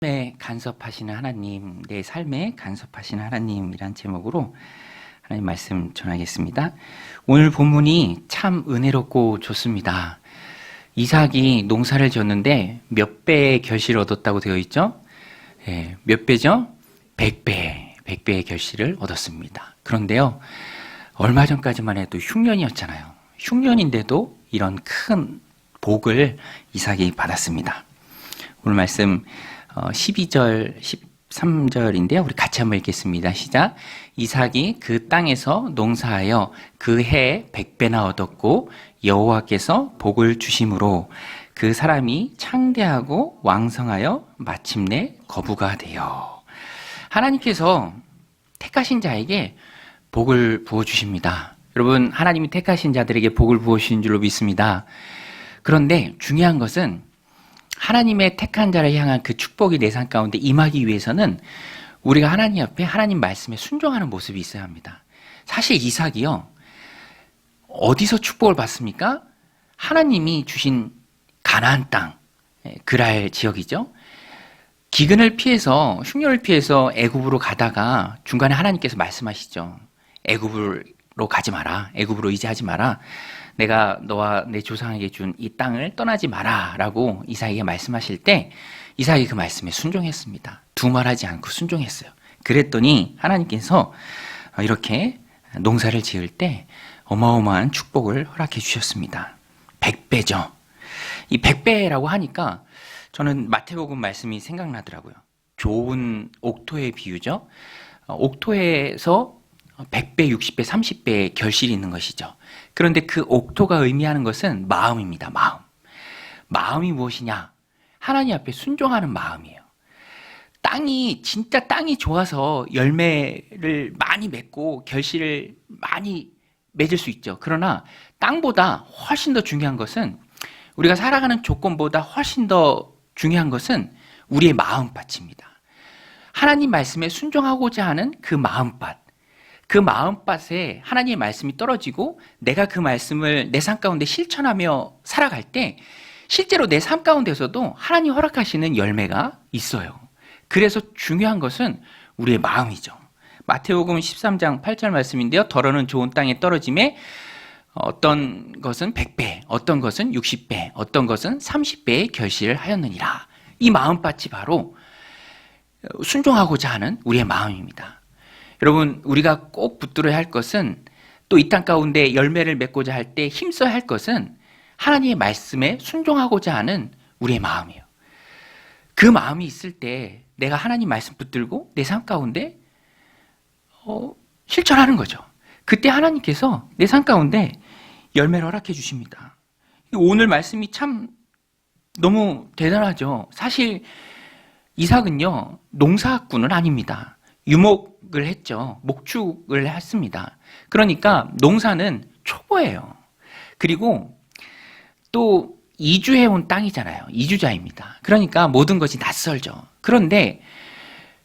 삶에 간섭하시는 하나님, 내 삶에 간섭하시는 하나님이란 제목으로 하나님 말씀 전하겠습니다. 오늘 본문이 참 은혜롭고 좋습니다. 이삭이 농사를 지었는데 몇 배의 결실을 얻었다고 되어 있죠? 몇 배죠? 100배, 100배의 결실을 얻었습니다. 그런데요, 얼마 전까지만 해도 흉년이었잖아요. 흉년인데도 이런 큰 복을 이삭이 받았습니다. 오늘 말씀 12절, 13절인데요. 우리 같이 한번 읽겠습니다. 시작. 이삭이 그 땅에서 농사하여 그 해에 100배나 얻었고 여호와께서 복을 주심으로 그 사람이 창대하고 왕성하여 마침내 거부가 되어. 하나님께서 택하신 자에게 복을 부어주십니다. 여러분, 하나님이 택하신 자들에게 복을 부어주신 줄로 믿습니다. 그런데 중요한 것은 하나님의 택한 자를 향한 그 축복이 내 삶 가운데 임하기 위해서는 우리가 하나님 앞에 하나님 말씀에 순종하는 모습이 있어야 합니다. 사실 이삭이요, 어디서 축복을 받습니까? 하나님이 주신 가나안 땅, 그랄 지역이죠. 기근을 피해서, 흉년을 피해서 애굽으로 가다가 중간에 하나님께서 말씀하시죠. 애굽으로 가지 마라. 애굽으로 의지하지 마라. 내가 너와 내 조상에게 준 이 땅을 떠나지 마라 라고 이삭에게 말씀하실 때 이삭이 그 말씀에 순종했습니다. 두말하지 않고 순종했어요. 그랬더니 하나님께서 이렇게 농사를 지을 때 어마어마한 축복을 허락해 주셨습니다. 100배죠. 이 100배라고 하니까 저는 마태복음 말씀이 생각나더라고요. 좋은 옥토의 비유죠. 옥토에서 100배, 60배, 30배의 결실이 있는 것이죠. 그런데 그 옥토가 의미하는 것은 마음입니다. 마음. 마음이 무엇이냐? 하나님 앞에 순종하는 마음이에요. 진짜 땅이 좋아서 열매를 많이 맺고 결실을 많이 맺을 수 있죠. 그러나 땅보다 훨씬 더 중요한 것은, 우리가 살아가는 조건보다 훨씬 더 중요한 것은 우리의 마음밭입니다. 하나님 말씀에 순종하고자 하는 그 마음밭. 그 마음밭에 하나님의 말씀이 떨어지고 내가 그 말씀을 내 삶 가운데 실천하며 살아갈 때 실제로 내 삶 가운데서도 하나님 허락하시는 열매가 있어요. 그래서 중요한 것은 우리의 마음이죠. 마태복음 13장 8절 말씀인데요. 더러는 좋은 땅에 떨어짐에 어떤 것은 100배, 어떤 것은 60배, 어떤 것은 30배의 결실을 하였느니라. 이 마음밭이 바로 순종하고자 하는 우리의 마음입니다. 여러분, 우리가 꼭 붙들어야 할 것은, 또 이 땅 가운데 열매를 맺고자 할 때 힘써야 할 것은 하나님의 말씀에 순종하고자 하는 우리의 마음이에요. 그 마음이 있을 때 내가 하나님 말씀 붙들고 내 삶 가운데 실천하는 거죠. 그때 하나님께서 내 삶 가운데 열매를 허락해 주십니다. 오늘 말씀이 참 너무 대단하죠. 사실 이삭은요, 농사꾼은 아닙니다. 유목을 했죠. 목축을 했습니다. 그러니까 농사는 초보예요. 그리고 또 이주해온 땅이잖아요. 이주자입니다. 그러니까 모든 것이 낯설죠. 그런데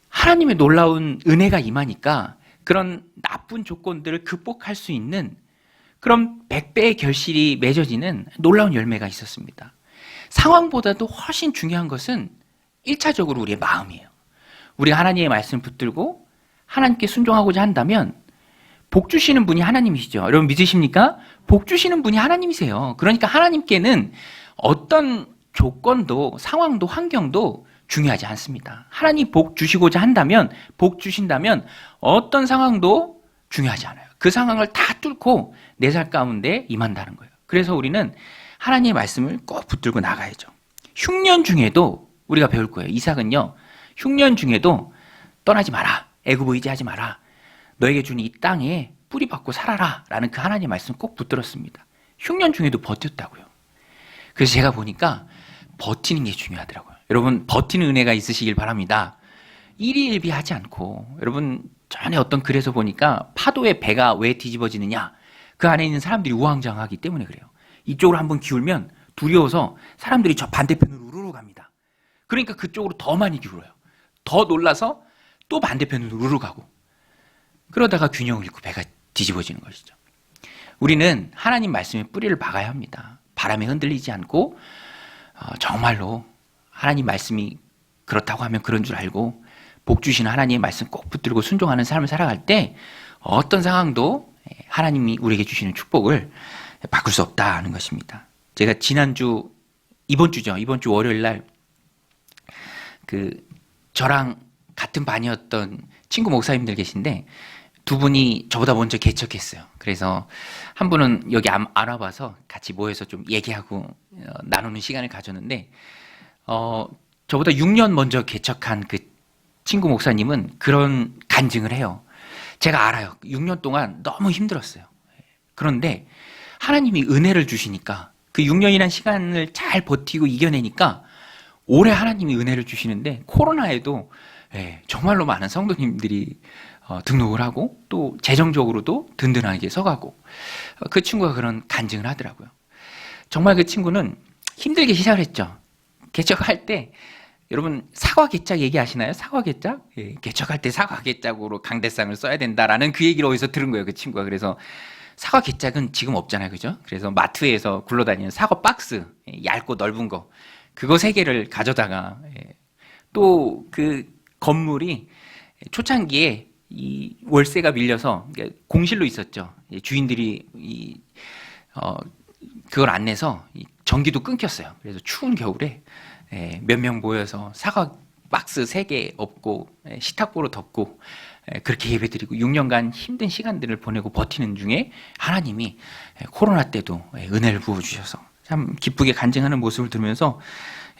하나님의 놀라운 은혜가 임하니까 그런 나쁜 조건들을 극복할 수 있는 그런 100배의 결실이 맺어지는 놀라운 열매가 있었습니다. 상황보다도 훨씬 중요한 것은 1차적으로 우리의 마음이에요. 우리가 하나님의 말씀을 붙들고 하나님께 순종하고자 한다면 복 주시는 분이 하나님이시죠. 여러분 믿으십니까? 복 주시는 분이 하나님이세요. 그러니까 하나님께는 어떤 조건도, 상황도, 환경도 중요하지 않습니다. 하나님 복 주시고자 한다면, 복 주신다면 어떤 상황도 중요하지 않아요. 그 상황을 다 뚫고 내 삶 가운데 임한다는 거예요. 그래서 우리는 하나님의 말씀을 꼭 붙들고 나가야죠. 흉년 중에도 우리가 배울 거예요. 이삭은요, 흉년 중에도 떠나지 마라. 애굽 의지하지 마라. 너에게 준 이 땅에 뿌리 박고 살아라. 라는 그 하나님의 말씀 꼭 붙들었습니다. 흉년 중에도 버텼다고요. 그래서 제가 보니까 버티는 게 중요하더라고요. 여러분, 버티는 은혜가 있으시길 바랍니다. 일희일비하지 않고, 여러분, 전에 어떤 글에서 보니까 파도에 배가 왜 뒤집어지느냐? 그 안에 있는 사람들이 우왕좌왕하기 때문에 그래요. 이쪽으로 한번 기울면 두려워서 사람들이 저 반대편으로 우르르 갑니다. 그러니까 그쪽으로 더 많이 기울어요. 더 놀라서 또 반대편으로 우르르 가고, 그러다가 균형을 잃고 배가 뒤집어지는 것이죠. 우리는 하나님 말씀에 뿌리를 박아야 합니다. 바람에 흔들리지 않고 정말로 하나님 말씀이 그렇다고 하면 그런 줄 알고 복 주시는 하나님의 말씀 꼭 붙들고 순종하는 삶을 살아갈 때 어떤 상황도 하나님이 우리에게 주시는 축복을 바꿀 수 없다는 것입니다. 제가 이번 주 월요일 날 저랑 같은 반이었던 친구 목사님들 계신데 두 분이 저보다 먼저 개척했어요. 그래서 한 분은 여기 안 와봐서 같이 모여서 좀 얘기하고 나누는 시간을 가졌는데 저보다 6년 먼저 개척한 그 친구 목사님은 그런 간증을 해요. 제가 알아요. 6년 동안 너무 힘들었어요. 그런데 하나님이 은혜를 주시니까 그 6년이라는 시간을 잘 버티고 이겨내니까 올해 하나님이 은혜를 주시는데 코로나에도 정말로 많은 성도님들이 등록을 하고 또 재정적으로도 든든하게 서가고 그 친구가 그런 간증을 하더라고요. 정말 그 친구는 힘들게 시작을 했죠. 개척할 때 여러분 사과 개짝 얘기하시나요? 사과 개짝? 개척할 때 사과 개짝으로 강대상을 써야 된다라는 그 얘기를 어디서 들은 거예요, 그 친구가. 그래서 사과 개짝은 지금 없잖아요, 그죠? 그래서 마트에서 굴러다니는 사과 박스, 얇고 넓은 거, 그거 3개를 가져다가 또 그 건물이 초창기에 이 월세가 밀려서 공실로 있었죠. 주인들이 그걸 안 내서 전기도 끊겼어요. 그래서 추운 겨울에 몇 명 모여서 사과 박스 3개 엎고 식탁보로 덮고 그렇게 예배드리고 6년간 힘든 시간들을 보내고 버티는 중에 하나님이 코로나 때도 은혜를 부어주셔서 참 기쁘게 간증하는 모습을 들으면서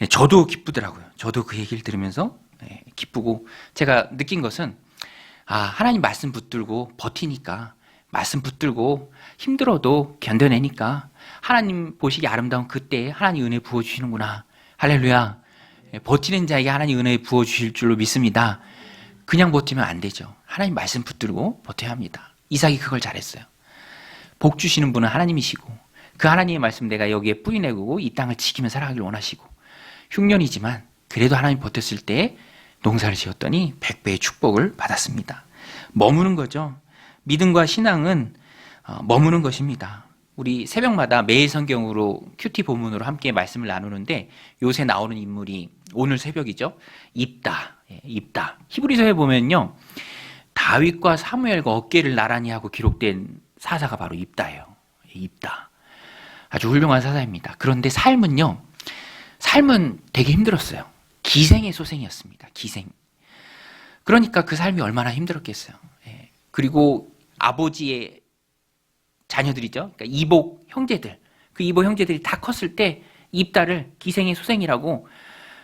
저도 기쁘더라고요. 저도 그 얘기를 들으면서 기쁘고 제가 느낀 것은 하나님 말씀 붙들고 버티니까 말씀 붙들고 힘들어도 견뎌내니까 하나님 보시기 아름다운 그때에 하나님 은혜 부어주시는구나. 할렐루야. 버티는 자에게 하나님 은혜 부어주실 줄로 믿습니다. 그냥 버티면 안 되죠. 하나님 말씀 붙들고 버텨야 합니다. 이삭이 그걸 잘했어요. 복 주시는 분은 하나님이시고 그 하나님의 말씀 내가 여기에 뿌리내고 이 땅을 지키며 살아가길 원하시고 흉년이지만 그래도 하나님 버텼을 때 농사를 지었더니 100배의 축복을 받았습니다. 머무는 거죠. 믿음과 신앙은 머무는 것입니다. 우리 새벽마다 매일 성경으로 큐티 본문으로 함께 말씀을 나누는데 요새 나오는 인물이 오늘 새벽이죠. 입다. 히브리서에 보면요. 다윗과 사무엘과 어깨를 나란히 하고 기록된 사사가 바로 입다예요. 입다. 아주 훌륭한 사사입니다. 그런데 삶은 되게 힘들었어요. 기생의 소생이었습니다. 기생. 그러니까 그 삶이 얼마나 힘들었겠어요. 그리고 아버지의 자녀들이죠. 그러니까 이복 형제들. 그 이복 형제들이 다 컸을 때 입다를 기생의 소생이라고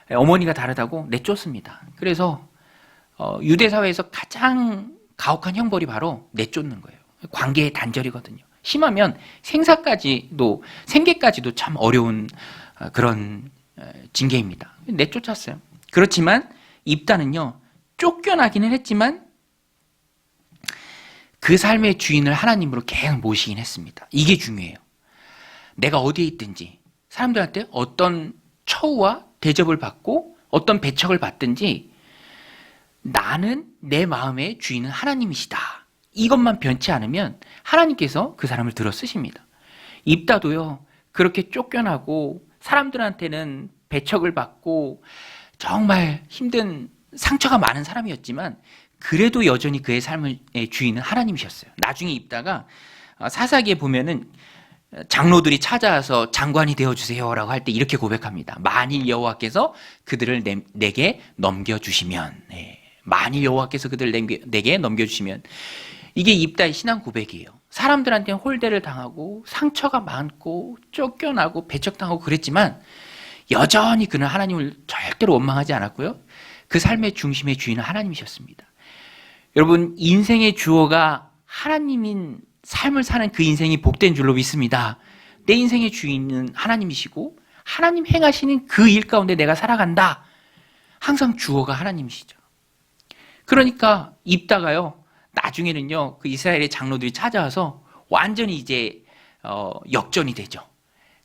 어머니가 다르다고 내쫓습니다. 그래서 유대 사회에서 가장 가혹한 형벌이 바로 내쫓는 거예요. 관계의 단절이거든요. 심하면 생계까지도 참 어려운 그런 징계입니다. 내쫓았어요. 그렇지만 입다는요. 쫓겨나기는 했지만 그 삶의 주인을 하나님으로 계속 모시긴 했습니다. 이게 중요해요. 내가 어디에 있든지 사람들한테 어떤 처우와 대접을 받고 어떤 배척을 받든지 나는 내 마음의 주인은 하나님이시다. 이것만 변치 않으면 하나님께서 그 사람을 들어 쓰십니다. 입다도요. 그렇게 쫓겨나고 사람들한테는 배척을 받고 정말 힘든 상처가 많은 사람이었지만 그래도 여전히 그의 삶의 주인은 하나님이셨어요. 나중에 입다가 사사기에 보면은 장로들이 찾아와서 장관이 되어주세요라고 할 때 이렇게 고백합니다. 만일 여호와께서 그들을 내게 넘겨주시면, 만일 여호와께서 그들을 내게 넘겨주시면, 이게 입다의 신앙 고백이에요. 사람들한테는 홀대를 당하고 상처가 많고 쫓겨나고 배척당하고 그랬지만 여전히 그는 하나님을 절대로 원망하지 않았고요. 그 삶의 중심의 주인은 하나님이셨습니다. 여러분, 인생의 주어가 하나님인 삶을 사는 그 인생이 복된 줄로 믿습니다. 내 인생의 주인은 하나님이시고 하나님 행하시는 그 일 가운데 내가 살아간다. 항상 주어가 하나님이시죠. 그러니까 입다가요. 나중에는요. 그 이스라엘의 장로들이 찾아와서 완전히 이제 역전이 되죠.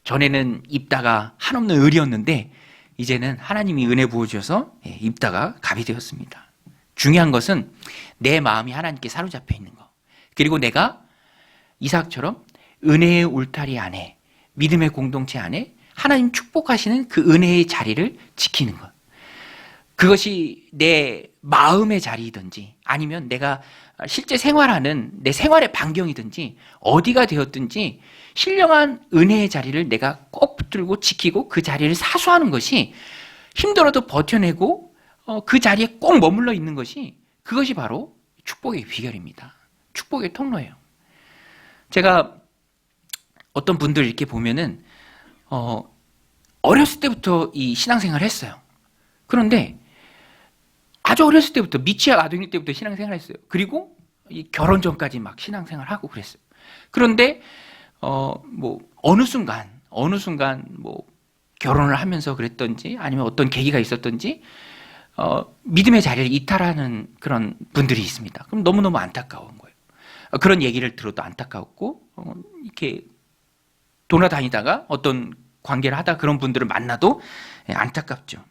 전에는 입다가 한없는 을이었는데 이제는 하나님이 은혜 부어주셔서 입다가 갑이 되었습니다. 중요한 것은 내 마음이 하나님께 사로잡혀 있는 거. 그리고 내가 이삭처럼 은혜의 울타리 안에, 믿음의 공동체 안에 하나님 축복하시는 그 은혜의 자리를 지키는 것. 그것이 내 마음의 자리이든지 아니면 내가 실제 생활하는 내 생활의 반경이든지 어디가 되었든지 신령한 은혜의 자리를 내가 꼭 붙들고 지키고 그 자리를 사수하는 것이 힘들어도 버텨내고 그 자리에 꼭 머물러 있는 것이 그것이 바로 축복의 비결입니다. 축복의 통로예요. 제가 어떤 분들 이렇게 보면은 어렸을 때부터 이 신앙생활을 했어요. 그런데 아주 어렸을 때부터 미취학 아동일 때부터 신앙생활을 했어요. 그리고 이 결혼 전까지 막 신앙생활을 하고 그랬어요. 그런데 뭐 어느 순간 뭐 결혼을 하면서 그랬던지 아니면 어떤 계기가 있었던지 믿음의 자리를 이탈하는 그런 분들이 있습니다. 그럼 너무너무 안타까운 거예요. 그런 얘기를 들어도 안타깝고 이렇게 돌아다니다가 어떤 관계를 하다 그런 분들을 만나도 안타깝죠.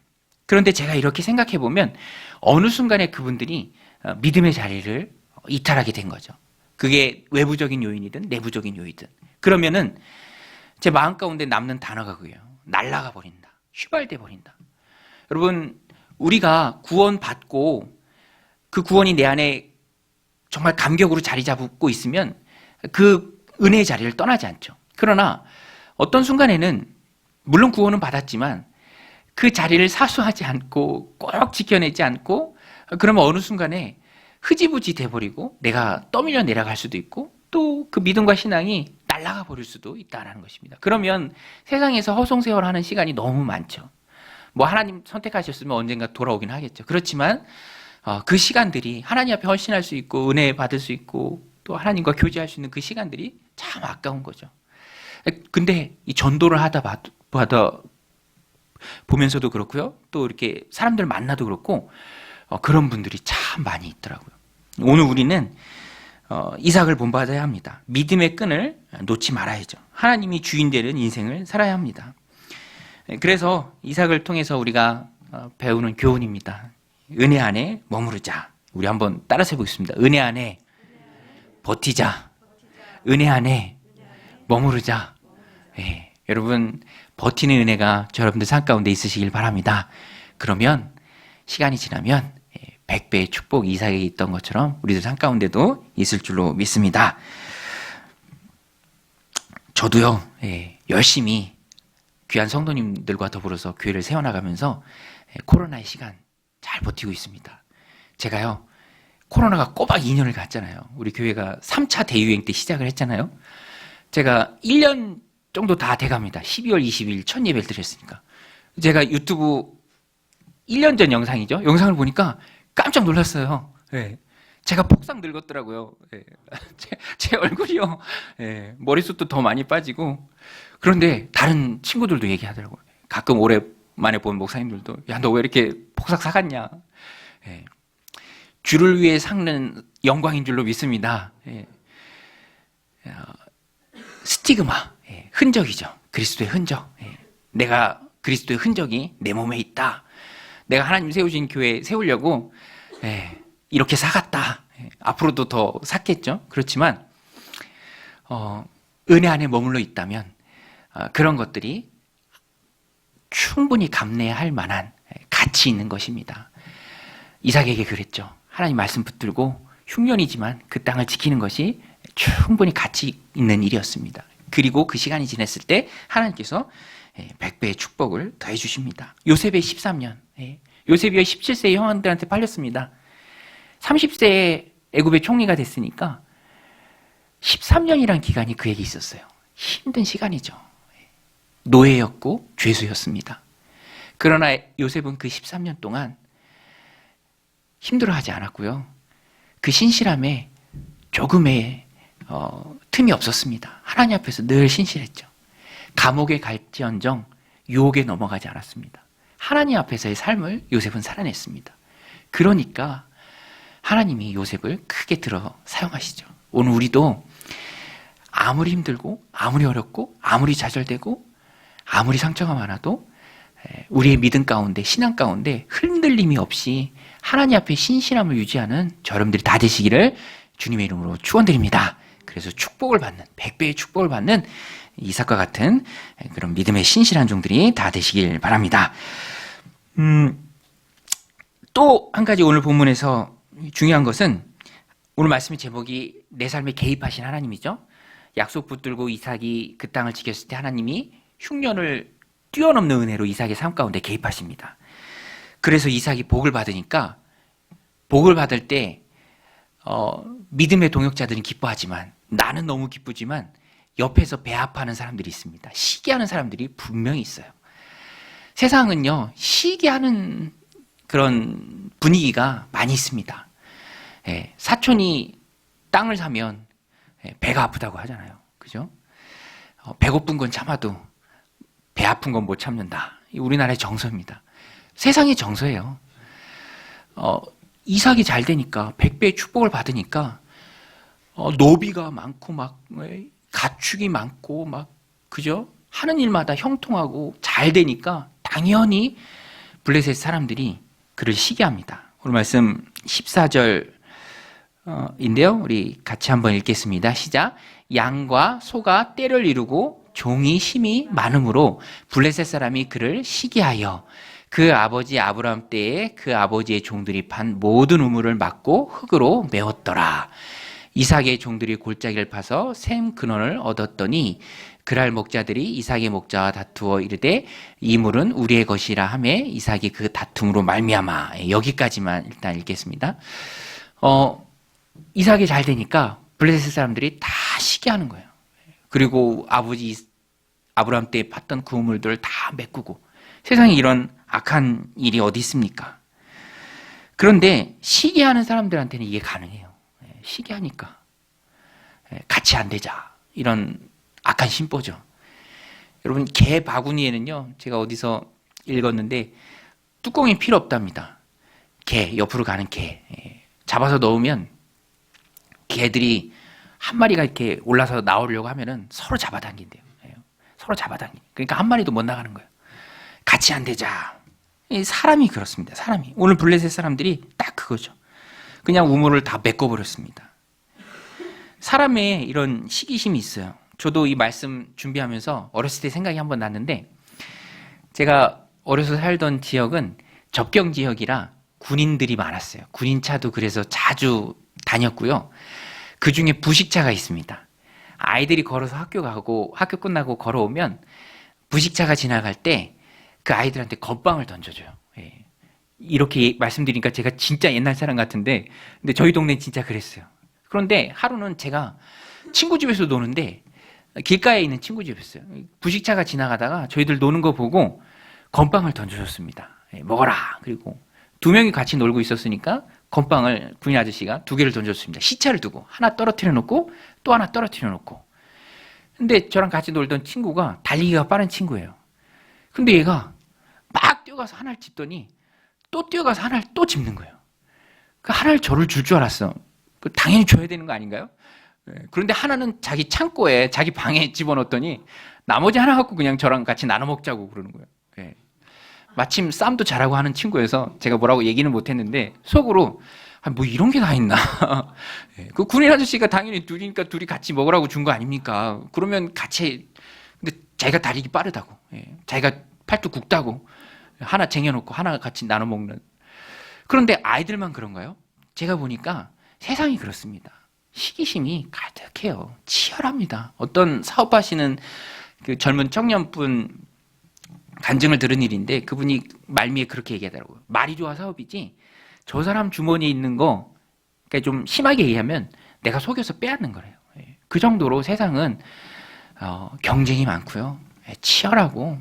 그런데 제가 이렇게 생각해 보면 어느 순간에 그분들이 믿음의 자리를 이탈하게 된 거죠. 그게 외부적인 요인이든 내부적인 요인이든. 그러면은 제 마음 가운데 남는 단어가 그거예요. 날아가 버린다. 휘발돼 버린다. 여러분, 우리가 구원받고 그 구원이 내 안에 정말 감격으로 자리 잡고 있으면 그 은혜의 자리를 떠나지 않죠. 그러나 어떤 순간에는 물론 구원은 받았지만 그 자리를 사수하지 않고 꼭 지켜내지 않고 그러면 어느 순간에 흐지부지 돼버리고 내가 떠밀려 내려갈 수도 있고 또 그 믿음과 신앙이 날아가 버릴 수도 있다는 것입니다. 그러면 세상에서 허송세월하는 시간이 너무 많죠. 뭐 하나님 선택하셨으면 언젠가 돌아오긴 하겠죠. 그렇지만 그 시간들이 하나님 앞에 헌신할 수 있고 은혜 받을 수 있고 또 하나님과 교제할 수 있는 그 시간들이 참 아까운 거죠. 근데 이 전도를 하다 보면서도 그렇고요. 또 이렇게 사람들 만나도 그렇고 그런 분들이 참 많이 있더라고요. 오늘 우리는 이삭을 본받아야 합니다. 믿음의 끈을 놓지 말아야죠. 하나님이 주인 되는 인생을 살아야 합니다. 그래서 이삭을 통해서 우리가 배우는 교훈입니다. 은혜 안에 머무르자. 우리 한번 따라서 해보겠습니다. 은혜 안에 버티자. 은혜 안에 머무르자. 네, 여러분 버티는 은혜가 저 여러분들 삶 가운데 있으시길 바랍니다. 그러면 시간이 지나면 100배의 축복 이삭에게 있던 것처럼 우리들 삶 가운데도 있을 줄로 믿습니다. 저도요, 열심히 귀한 성도님들과 더불어서 교회를 세워나가면서 코로나의 시간 잘 버티고 있습니다. 제가요, 코로나가 꼬박 2년을 갔잖아요. 우리 교회가 3차 대유행 때 시작을 했잖아요. 제가 1년 정도 다 돼갑니다. 12월 20일 첫 예배를 드렸으니까. 제가 유튜브 1년 전 영상이죠. 영상을 보니까 깜짝 놀랐어요. 네. 제가 폭삭 늙었더라고요. 네. 제 얼굴이요. 네. 머리숱도 더 많이 빠지고. 그런데 다른 친구들도 얘기하더라고요. 가끔 오랜만에 본 목사님들도 야, 너 왜 이렇게 폭삭 사갔냐. 네. 주를 위해 삭는 영광인 줄로 믿습니다. 네. 스티그마, 흔적이죠. 그리스도의 흔적. 내가 그리스도의 흔적이 내 몸에 있다. 내가 하나님 세우신 교회 세우려고 이렇게 사갔다. 앞으로도 더 샀겠죠. 그렇지만 은혜 안에 머물러 있다면 그런 것들이 충분히 감내할 만한 가치 있는 것입니다. 이삭에게 그랬죠. 하나님 말씀 붙들고 흉년이지만 그 땅을 지키는 것이 충분히 가치 있는 일이었습니다. 그리고 그 시간이 지났을 때 하나님께서 100배의 축복을 더해 주십니다. 요셉의 13년, 요셉이 17세의 형한들한테 팔렸습니다. 30세에 애굽의 총리가 됐으니까 13년이란 기간이 그에게 있었어요. 힘든 시간이죠. 노예였고 죄수였습니다. 그러나 요셉은 그 13년 동안 힘들어하지 않았고요. 그 신실함에 조금의 틈이 없었습니다. 하나님 앞에서 늘 신실했죠. 감옥에 갈지언정 유혹에 넘어가지 않았습니다. 하나님 앞에서의 삶을 요셉은 살아냈습니다. 그러니까 하나님이 요셉을 크게 들어 사용하시죠. 오늘 우리도 아무리 힘들고 아무리 어렵고 아무리 좌절되고 아무리 상처가 많아도 우리의 믿음 가운데 신앙 가운데 흔들림이 없이 하나님 앞에 신실함을 유지하는 여러분들이 다 되시기를 주님의 이름으로 축원드립니다. 그래서 축복을 받는 100배의 축복을 받는 이삭과 같은 그런 믿음의 신실한 종들이 다 되시길 바랍니다. 또 한 가지 오늘 본문에서 중요한 것은 오늘 말씀의 제목이 내 삶에 개입하신 하나님이죠. 약속 붙들고 이삭이 그 땅을 지켰을 때 하나님이 흉년을 뛰어넘는 은혜로 이삭의 삶 가운데 개입하십니다. 그래서 이삭이 복을 받으니까 복을 받을 때 믿음의 동역자들은 기뻐하지만 나는 너무 기쁘지만 옆에서 배합하는 사람들이 있습니다. 시기하는 사람들이 분명히 있어요. 세상은요, 시기하는 그런 분위기가 많이 있습니다. 사촌이 땅을 사면 배가 아프다고 하잖아요. 그죠? 배고픈 건 참아도 배 아픈 건 못 참는다. 우리나라의 정서입니다. 세상의 정서예요. 이삭이 잘 되니까 100배의 축복을 받으니까 노비가 많고 막 가축이 많고 막 그죠? 하는 일마다 형통하고 잘 되니까 당연히 블레셋 사람들이 그를 시기합니다. 오늘 말씀 14절인데요. 우리 같이 한번 읽겠습니다. 시작. 양과 소가 떼를 이루고 종이 힘이 많으므로 블레셋 사람이 그를 시기하여 그 아버지 아브라함 때에 그 아버지의 종들이 판 모든 우물을 막고 흙으로 메웠더라. 이삭의 종들이 골짜기를 파서 샘 근원을 얻었더니 그랄 목자들이 이삭의 목자와 다투어 이르되 이 물은 우리의 것이라 하매 이삭이 그 다툼으로 말미암아. 여기까지만 일단 읽겠습니다. 이삭이 잘 되니까 블레셋 사람들이 다 시기하는 거예요. 그리고 아버지 아브라함 때 팠던 그 우물들을 다 메꾸고 세상에 이런 악한 일이 어디 있습니까? 그런데 시기하는 사람들한테는 이게 가능해요. 시기하니까 같이 안 되자 이런 악한 심보죠. 여러분 개 바구니에는요 제가 어디서 읽었는데 뚜껑이 필요 없답니다. 개 옆으로 가는 개 잡아서 넣으면 개들이 한 마리가 이렇게 올라서 나오려고 하면은 서로 잡아당긴대요. 서로 잡아당기. 그러니까 한 마리도 못 나가는 거예요. 같이 안 되자. 사람이 그렇습니다. 사람이. 오늘 블레셋 사람들이 딱 그거죠. 그냥 우물을 다 메꿔버렸습니다. 사람의 이런 시기심이 있어요. 저도 이 말씀 준비하면서 어렸을 때 생각이 한번 났는데 제가 어려서 살던 지역은 접경 지역이라 군인들이 많았어요. 군인차도 그래서 자주 다녔고요. 그 중에 부식차가 있습니다. 아이들이 걸어서 학교 가고 학교 끝나고 걸어오면 부식차가 지나갈 때 그 아이들한테 건빵을 던져줘요. 이렇게 말씀드리니까 제가 진짜 옛날 사람 같은데 근데 저희 동네는 진짜 그랬어요. 그런데 하루는 제가 친구 집에서 노는데 길가에 있는 친구 집이었어요. 부식차가 지나가다가 저희들 노는 거 보고 건빵을 던져줬습니다. 먹어라. 그리고 두 명이 같이 놀고 있었으니까 건빵을 군인 아저씨가 2개를 던져줬습니다. 시차를 두고 하나 떨어뜨려 놓고 또 하나 떨어뜨려 놓고. 근데 저랑 같이 놀던 친구가 달리기가 빠른 친구예요. 근데 얘가 막 뛰어가서 하나를 짚더니 또 뛰어가서 하나를 또 짚는 거예요. 그 하나를 저를 줄 줄 알았어. 당연히 줘야 되는 거 아닌가요? 그런데 하나는 자기 창고에 자기 방에 집어넣었더니 나머지 하나 갖고 그냥 저랑 같이 나눠 먹자고 그러는 거예요. 마침 쌈도 잘하고 하는 친구여서 제가 뭐라고 얘기는 못했는데 속으로 뭐 이런 게 다 있나. 그 군인 아저씨가 당연히 둘이니까 둘이 같이 먹으라고 준 거 아닙니까? 그러면 같이. 근데 자기가 달리기 빠르다고, 자기가 팔뚝 굵다고 하나 쟁여놓고 하나 같이 나눠 먹는. 그런데 아이들만 그런가요? 제가 보니까 세상이 그렇습니다. 시기심이 가득해요. 치열합니다. 어떤 사업하시는 그 젊은 청년분 간증을 들은 일인데 그분이 말미에 그렇게 얘기하더라고요. 말이 좋아 사업이지 저 사람 주머니에 있는 거 그러니까 좀 심하게 얘기하면 내가 속여서 빼앗는 거래요. 그 정도로 세상은 경쟁이 많고요. 치열하고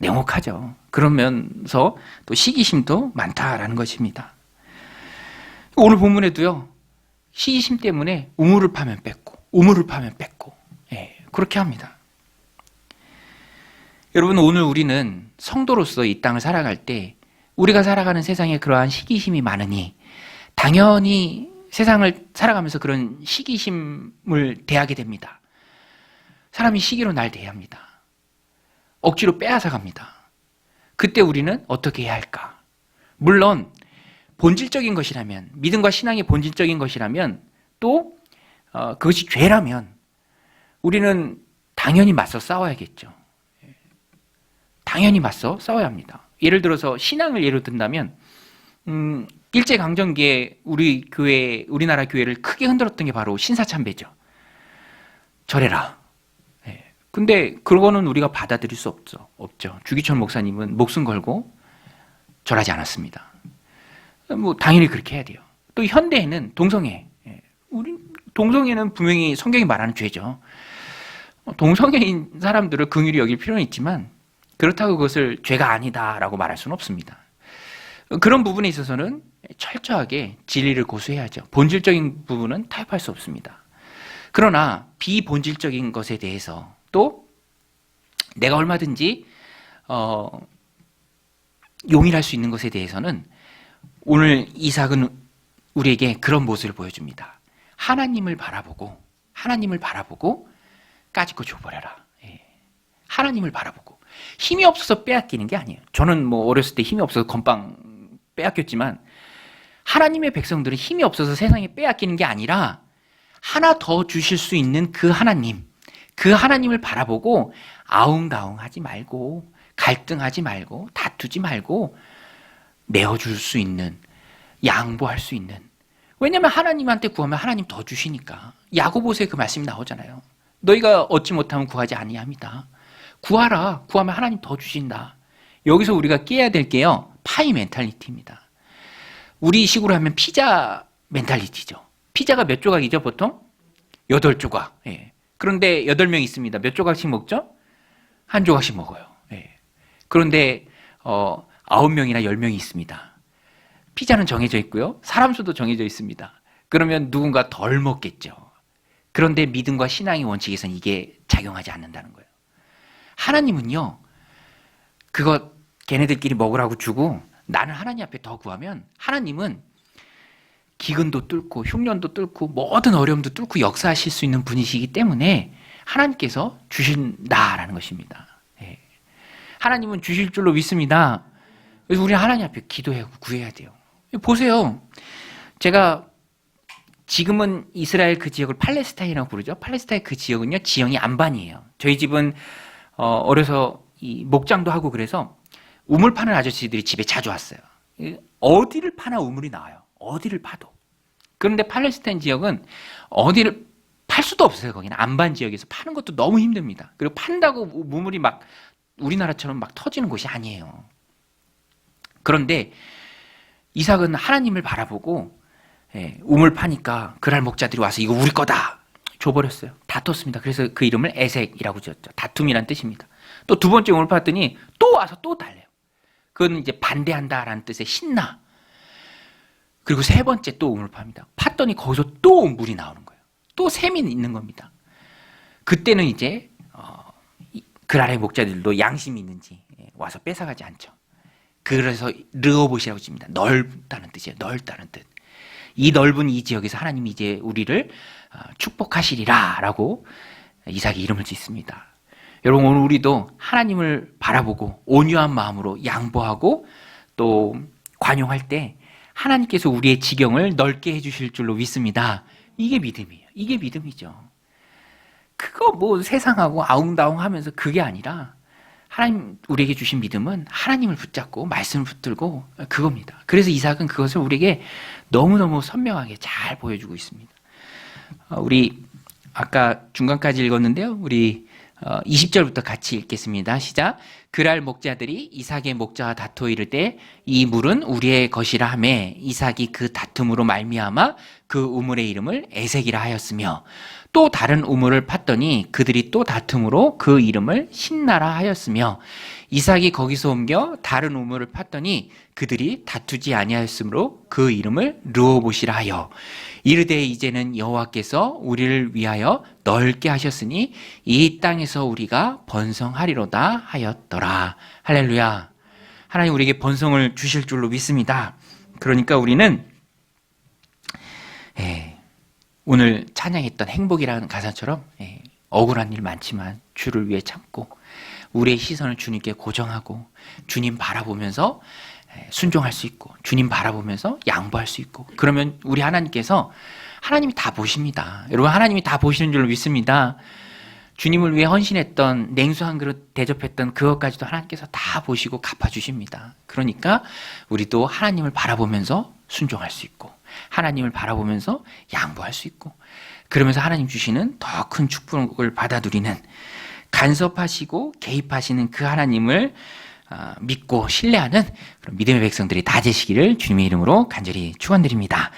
냉혹하죠. 그러면서 또 시기심도 많다라는 것입니다. 오늘 본문에도요. 시기심 때문에 우물을 파면 뺏고 우물을 파면 뺏고 그렇게 합니다. 여러분 오늘 우리는 성도로서 이 땅을 살아갈 때 우리가 살아가는 세상에 그러한 시기심이 많으니 당연히 세상을 살아가면서 그런 시기심을 대하게 됩니다. 사람이 시기로 날 대합니다. 억지로 빼앗아 갑니다. 그때 우리는 어떻게 해야 할까? 물론 본질적인 것이라면 믿음과 신앙의 본질적인 것이라면 또 그것이 죄라면 우리는 당연히 맞서 싸워야겠죠. 당연히 맞서 싸워야 합니다. 예를 들어서 신앙을 예로 든다면 일제강점기에 우리나라 교회를 크게 흔들었던 게 바로 신사참배죠. 절해라. 예. 근데 그거는 우리가 받아들일 수 없죠. 주기철 목사님은 목숨 걸고 절하지 않았습니다. 뭐 당연히 그렇게 해야 돼요. 또 현대에는 동성애. 예. 동성애는 분명히 성경이 말하는 죄죠. 동성애인 사람들을 긍휼히 여길 필요는 있지만 그렇다고 그것을 죄가 아니다라고 말할 수는 없습니다. 그런 부분에 있어서는 철저하게 진리를 고수해야죠. 본질적인 부분은 타협할 수 없습니다. 그러나 비본질적인 것에 대해서 또 내가 얼마든지 용인할 수 있는 것에 대해서는 오늘 이삭은 우리에게 그런 모습을 보여줍니다. 하나님을 바라보고 까짓거 줘버려라. 예. 하나님을 바라보고 힘이 없어서 빼앗기는 게 아니에요. 저는 뭐 어렸을 때 힘이 없어서 건빵 빼앗겼지만 하나님의 백성들은 힘이 없어서 세상에 빼앗기는 게 아니라 하나 더 주실 수 있는 그 하나님을 바라보고 아웅다웅하지 말고 갈등하지 말고 다투지 말고 내어줄 수 있는, 양보할 수 있는. 왜냐하면 하나님한테 구하면 하나님 더 주시니까. 야고보서에 그 말씀이 나오잖아요. 너희가 얻지 못하면 구하지 아니합니다. 구하라. 구하면 하나님 더 주신다. 여기서 우리가 깨야 될 게요, 파이 멘탈리티입니다. 우리 식으로 하면 피자 멘탈리티죠. 피자가 몇 조각이죠, 보통? 8조각. 예. 그런데 8명 있습니다. 몇 조각씩 먹죠? 한 조각씩 먹어요. 예. 그런데 9명이나 10명이 있습니다. 피자는 정해져 있고요. 사람 수도 정해져 있습니다. 그러면 누군가 덜 먹겠죠. 그런데 믿음과 신앙의 원칙에서는 이게 작용하지 않는다는 거예요. 하나님은요, 그거 걔네들끼리 먹으라고 주고 나는 하나님 앞에 더 구하면 하나님은 기근도 뚫고 흉년도 뚫고 모든 어려움도 뚫고 역사하실 수 있는 분이시기 때문에 하나님께서 주신다라는 것입니다. 예. 하나님은 주실 줄로 믿습니다. 그래서 우리는 하나님 앞에 기도하고 구해야 돼요. 보세요. 제가 지금은 이스라엘 그 지역을 팔레스타인이라고 부르죠. 팔레스타인 그 지역은요, 지형이 안반이에요. 저희 집은 어려서 이 목장도 하고 그래서 우물 파는 아저씨들이 집에 자주 왔어요. 어디를 파나 우물이 나와요. 어디를 파도. 그런데 팔레스타인 지역은 어디를 팔 수도 없어요. 거기는 안반 지역에서 파는 것도 너무 힘듭니다. 그리고 판다고 우물이 막 우리나라처럼 막 터지는 곳이 아니에요. 그런데 이삭은 하나님을 바라보고 우물 파니까 그랄 목자들이 와서 이거 우리 거다 줘버렸어요. 다퉜습니다. 그래서 그 이름을 에색이라고 지었죠. 다툼이란 뜻입니다. 또 두 번째 우물 팠더니 또 와서 또 달래요. 그건 이제 반대한다라는 뜻의 신나. 그리고 세 번째 또 우물 팝니다. 팠더니 거기서 또 물이 나오는 거예요. 또 샘이 있는 겁니다. 그때는 이제 그랄의 목자들도 양심이 있는지 와서 뺏어가지 않죠. 그래서 르호봇이라고 칩니다. 넓다는 뜻이에요. 넓다는 뜻. 이 넓은 이 지역에서 하나님이 이제 우리를 축복하시리라 라고 이삭이 이름을 짓습니다. 여러분, 오늘 우리도 하나님을 바라보고 온유한 마음으로 양보하고 또 관용할 때 하나님께서 우리의 지경을 넓게 해주실 줄로 믿습니다. 이게 믿음이에요. 이게 믿음이죠. 그거 뭐 세상하고 아웅다웅 하면서 그게 아니라 하나님 우리에게 주신 믿음은 하나님을 붙잡고 말씀을 붙들고 그겁니다. 그래서 이삭은 그것을 우리에게 너무너무 선명하게 잘 보여주고 있습니다. 우리 아까 중간까지 읽었는데요. 우리 20절부터 같이 읽겠습니다. 시작. 그랄 목자들이 이삭의 목자와 다투어 이를 때 이 물은 우리의 것이라 하매 이삭이 그 다툼으로 말미암아 그 우물의 이름을 에색이라 하였으며 또 다른 우물을 팠더니 그들이 또 다툼으로 그 이름을 신나라 하였으며 이삭이 거기서 옮겨 다른 우물을 팠더니 그들이 다투지 아니하였으므로 그 이름을 르호봇이라 하여 이르되 이제는 여호와께서 우리를 위하여 넓게 하셨으니 이 땅에서 우리가 번성하리로다 하였더라. 할렐루야. 하나님 우리에게 번성을 주실 줄로 믿습니다. 그러니까 우리는 오늘 찬양했던 행복이라는 가사처럼 억울한 일 많지만 주를 위해 참고 우리의 시선을 주님께 고정하고 주님 바라보면서 순종할 수 있고 주님 바라보면서 양보할 수 있고 그러면 우리 하나님께서 하나님이 다 보십니다. 여러분 하나님이 다 보시는 줄로 믿습니다. 주님을 위해 헌신했던 냉수 한 그릇 대접했던 그것까지도 하나님께서 다 보시고 갚아주십니다. 그러니까 우리도 하나님을 바라보면서 순종할 수 있고 하나님을 바라보면서 양보할 수 있고 그러면서 하나님 주시는 더 큰 축복을 받아 누리는 간섭하시고 개입하시는 그 하나님을 믿고 신뢰하는 그런 믿음의 백성들이 다 되시기를 주님의 이름으로 간절히 축원드립니다.